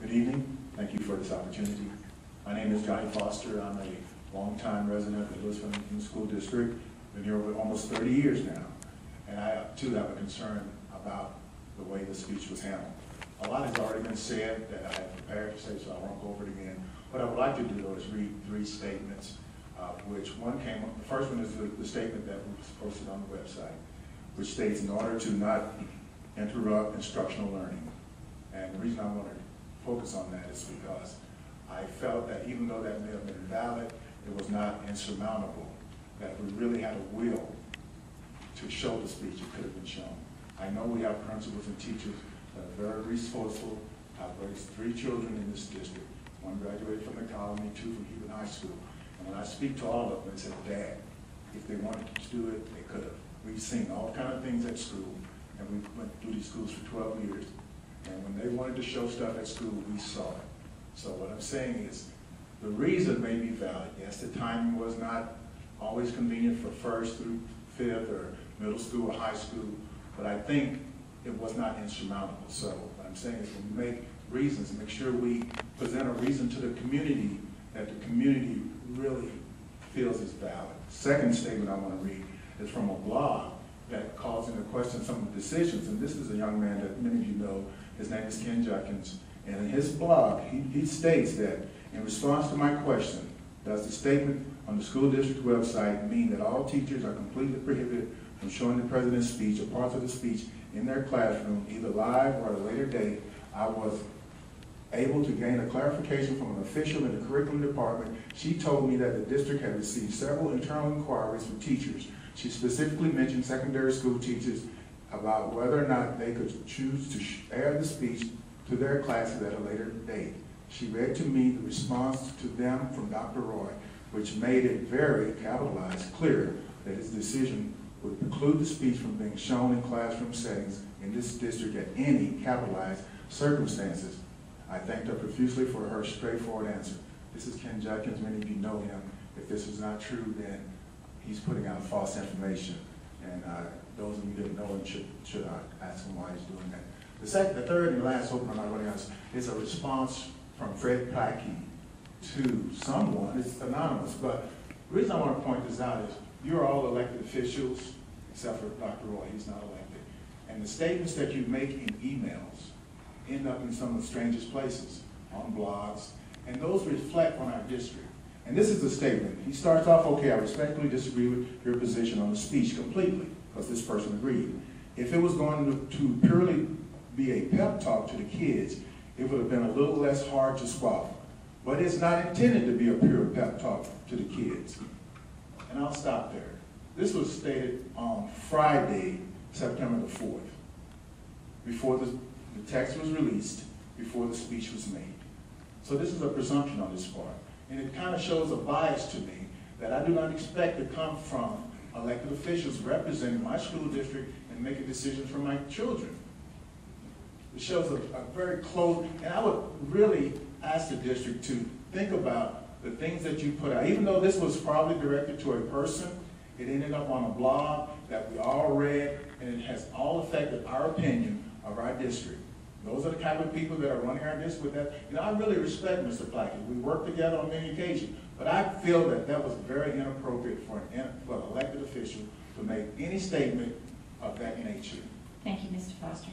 Good evening. Thank you for this opportunity. My name is Johnny Foster. I'm a longtime resident of the Lewisville School District. Been here for almost 30 years now. And I, too, have a concern about the way the speech was handled. A lot has already been said that I have prepared to say, so I won't go over it again. What I would like to do, though, is read three statements, which one came up. The first one is the statement that was posted on the website, which states, in order to not interrupt instructional learning. And the reason I want to focus on that is because I felt that even though that may have been valid, it was not insurmountable, that if we really had a will to show the speech, it could have been shown. I know we have principals and teachers that are very resourceful. I've raised 3 children in this district. One graduated from the colony, 2 from Hebron High School. And when I speak to all of them, they said, Dad, if they wanted to do it, they could have. We've seen all kinds of things at school, and we went through these schools for 12 years. And when they wanted to show stuff at school, we saw it. So what I'm saying is, the reason may be valid. Yes, the timing was not always convenient for 1st through 5th or middle school or high school, but I think it was not insurmountable. So what I'm saying is, when we make reasons, make sure we present a reason to the community that the community really feels is valid. Second statement I want to read is from a blog that calls into question some of the decisions. And this is a young man that many of you know. His name is Ken Judkins. And in his blog, he states that in response to my question, does the statement on the school district website mean that all teachers are completely prohibited from showing the president's speech or parts of the speech in their classroom, either live or at a later date? I was able to gain a clarification from an official in the curriculum department. She told me that the district had received several internal inquiries from teachers. She specifically mentioned secondary school teachers about whether or not they could choose to air the speech to their classes at a later date. She read to me the response to them from Dr. Roy, which made it very capitalized clear that his decision would preclude the speech from being shown in classroom settings in this district at any capitalized circumstances. I thanked her profusely for her straightforward answer. This is Ken Judkins. Many of you know him. If this is not true, then he's putting out false information. And those of you that know him should ask him why he's doing that. The third and last open I'm not running on is a response from Fred Plackey to someone. It's anonymous, but the reason I want to point this out is you're all elected officials, except for Dr. Roy. He's not elected. And the statements that you make in emails end up in some of the strangest places, on blogs, and those reflect on our district. And this is the statement. He starts off, okay, I respectfully disagree with your position on the speech completely, because this person agreed. If it was going to purely be a pep talk to the kids, it would have been a little less hard to swallow. But it's not intended to be a pure pep talk to the kids. And I'll stop there. This was stated on Friday, September the 4th, before the text was released, before the speech was made. So this is a presumption on this part. And it kind of shows a bias to me that I do not expect to come from elected officials representing my school district and making decisions for my children. It shows a very close, and I would really ask the district to think about the things that you put out. Even though this was probably directed to a person, it ended up on a blog that we all read, and it has all affected our opinion of our district. Those are the kind of people that are running our district with that. You know, I really respect Mr. Plackett. We work together on many occasions, but I feel that that was very inappropriate for an elected official to make any statement of that nature. Thank you, Mr. Foster.